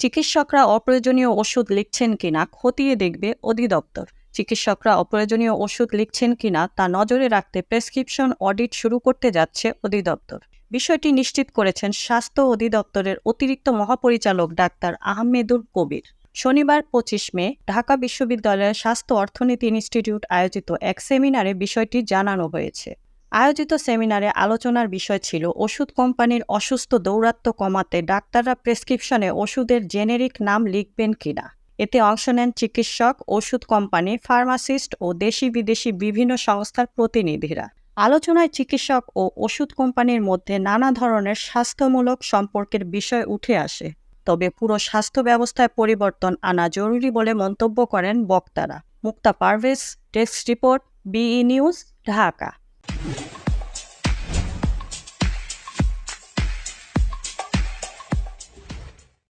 চিকিৎসকরা অপ্রয়োজনীয় ওষুধ লিখছেন কিনা খতিয়ে দেখবে অধিদপ্তর। চিকিৎসকরা অপ্রয়োজনীয় ওষুধ লিখছেন কিনা তা নজরে রাখতে প্রেসক্রিপশন অডিট শুরু করতে যাচ্ছে অধিদপ্তর। বিষয়টি নিশ্চিত করেছেন স্বাস্থ্য অধিদপ্তরের অতিরিক্ত মহাপরিচালক ডাক্তার আহমেদুল কবির। শনিবার 25 মে ঢাকা বিশ্ববিদ্যালয়ের স্বাস্থ্য অর্থনীতি ইনস্টিটিউট আয়োজিত এক সেমিনারে বিষয়টি জানানো হয়েছে। আয়োজিত সেমিনারে আলোচনার বিষয় ছিল ওষুধ কোম্পানির অসুস্থ দৌরাত্ম্য কমাতে ডাক্তাররা প্রেসক্রিপশনে ওষুধের জেনেরিক নাম লিখবেন কিনা। এতে অংশ নেন চিকিৎসক, ওষুধ কোম্পানি, ফার্মাসিস্ট ও দেশি বিদেশি বিভিন্ন সংস্থার প্রতিনিধিরা। আলোচনায় চিকিৎসক ও ওষুধ কোম্পানির মধ্যে নানা ধরনের স্বাস্থ্যমূলক সম্পর্কের বিষয় উঠে আসে। তবে পুরো স্বাস্থ্য ব্যবস্থায় পরিবর্তন আনা জরুরি বলে মন্তব্য করেন বক্তারা। মুক্তা পারভেজ, ডেস্ক রিপোর্ট, বিই নিউজ, ঢাকা।